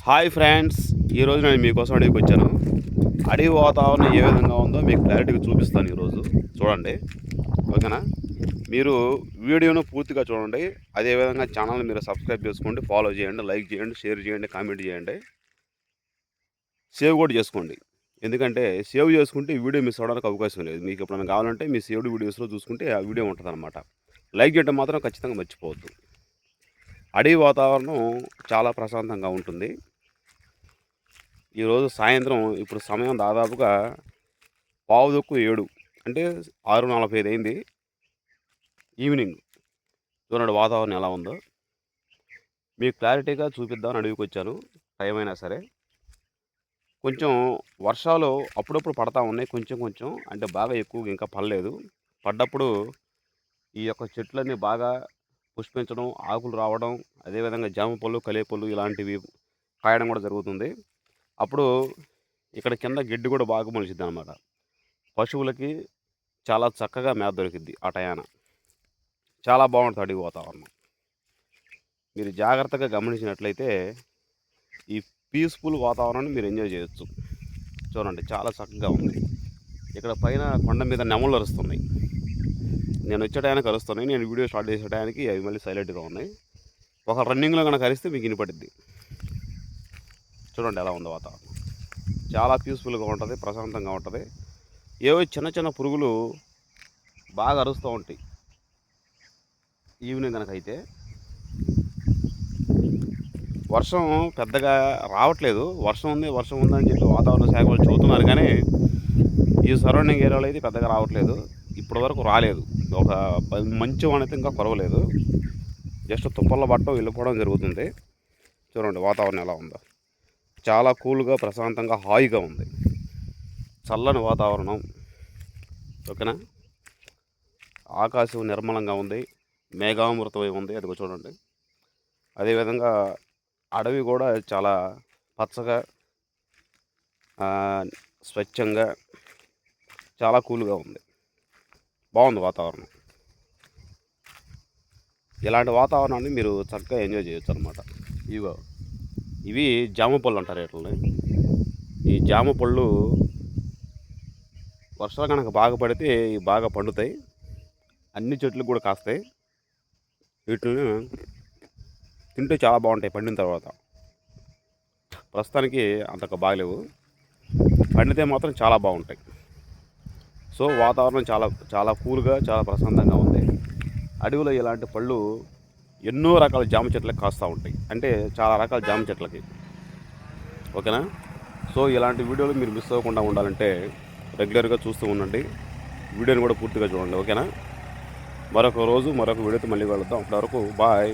Hi friends, ఈరోజు నేను మీకోసం అడవికి వచ్చాను. అడవి వాతావరణం ఏ విధంగా ఉందో మీకు క్లారిటీగా చూపిస్తాను ఈరోజు. చూడండి, ఓకేనా? మీరు వీడియోను పూర్తిగా చూడండి. అదేవిధంగా ఛానల్ని మీరు సబ్స్క్రైబ్ చేసుకోండి, ఫాలో చేయండి, లైక్ చేయండి, షేర్ చేయండి, కామెంట్ చేయండి, సేవ్ కూడా చేసుకోండి. ఎందుకంటే సేవ్ చేసుకుంటే ఈ వీడియో మిస్ అవ్వడానికి అవకాశం లేదు. మీకు ఎప్పుడైనా కావాలంటే మీ సేవ్డ్ వీడియోస్లో చూసుకుంటే ఆ వీడియో ఉంటుందన్నమాట. లైక్ చేయడం మాత్రం ఖచ్చితంగా మర్చిపోవద్దు. అడవి వాతావరణం చాలా ప్రశాంతంగా ఉంటుంది. ఈరోజు సాయంత్రం ఇప్పుడు సమయం దాదాపుగా 6:45 అంటే 6:45 అయింది ఈవినింగ్. చూడండి వాతావరణం ఎలా ఉందో. మీకు క్లారిటీగా చూపిద్దామని అడవికి వచ్చాను. టైం అయినా సరే కొంచెం వర్షాలు అప్పుడప్పుడు పడతా ఉన్నాయి. కొంచెం కొంచెం అంటే బాగా ఎక్కువగా ఇంకా పడలేదు. పడ్డప్పుడు ఈ యొక్క చెట్లన్నీ బాగా పుష్పించడం, ఆకులు రావడం, అదేవిధంగా జామ పళ్ళు, కలేపళ్ళు ఇలాంటివి కాయడం కూడా జరుగుతుంది. అప్పుడు ఇక్కడ కింద గడ్డి కూడా బాగా మొలిచిద్ది అనమాట. పశువులకి చాలా చక్కగా మేత దొరికిద్ది ఆ టయాన. చాలా బాగుంటుంది అడవి వాతావరణం. మీరు జాగ్రత్తగా గమనించినట్లయితే ఈ పీస్ఫుల్ వాతావరణాన్ని మీరు ఎంజాయ్ చేయొచ్చు. చూడండి, చాలా చక్కగా ఉంది. ఇక్కడ పైన కొండ మీద నెమళ్ళు అరుస్తున్నాయి. నేను వచ్చే టయానికి అరుస్తున్నాయి. నేను వీడియో స్టార్ట్ చేసే టయానికి అవి మళ్ళీ సైలెంట్గా ఉన్నాయి. ఒక రన్నింగ్లో కనుక అరిస్తే మీకు వినపడిద్ది. చూడండి ఎలా ఉందో వాతావరణం. చాలా పీస్ఫుల్గా ఉంటుంది, ప్రశాంతంగా ఉంటుంది. ఏవో చిన్న చిన్న పురుగులు బాగా అరుస్తూ ఉంటాయి ఈవినింగ్ కనుక అయితే. వర్షం పెద్దగా రావట్లేదు. వర్షం ఉందని చెప్పి వాతావరణ శాఖ వాళ్ళు చెబుతున్నారు, కానీ ఈ సరౌండింగ్ ఏరియాలో అయితే పెద్దగా రావట్లేదు. ఇప్పటి వరకు రాలేదు. ఒక మంచి వాన అయితే ఇంకా కురవలేదు. జస్ట్ తుప్పల్లో పట్టడం వెళ్ళిపోవడం జరుగుతుంది. చూడండి వాతావరణం ఎలా ఉందో. చాలా కూల్గా, ప్రశాంతంగా, హాయిగా ఉంది. చల్లని వాతావరణం, ఓకేనా? ఆకాశం నిర్మలంగా ఉంది, మేఘామృతమై ఉంది. అదిగో చూడండి. అదేవిధంగా అడవి కూడా చాలా పచ్చగా, స్వచ్ఛంగా, చాలా కూల్గా ఉంది. బాగుంది వాతావరణం. ఇలాంటి వాతావరణాన్ని మీరు చక్కగా ఎంజాయ్ చేయొచ్చు అనమాట. ఇవి జామ పళ్ళు అంటారు వీటిని. ఈ జామ పళ్ళు వర్షాలు కనుక బాగా పడితే ఇవి బాగా పండుతాయి. అన్ని చెట్లు కూడా కాస్తాయి. వీటిని తింటే చాలా బాగుంటాయి పండిన తర్వాత. ప్రస్తుతానికి అంతగా బాగలేవు, పండితే మాత్రం చాలా బాగుంటాయి. సో వాతావరణం చాలా చాలా కూల్గా, చాలా ప్రశాంతంగా ఉంది. అడవిలో ఇలాంటి పళ్ళు ఎన్నో రకాల జామ చెట్లకు కాస్తూ ఉంటాయి. అంటే చాలా రకాల జామ చెట్లకి, ఓకేనా? సో ఇలాంటి వీడియోలు మీరు మిస్ అవ్వకుండా ఉండాలంటే రెగ్యులర్గా చూస్తూ ఉండండి. వీడియోని కూడా పూర్తిగా చూడండి, ఓకేనా? మరొక రోజు మరొక వీడియోతో మళ్ళీ వెళ్దాం. అప్పటి వరకు బాయ్.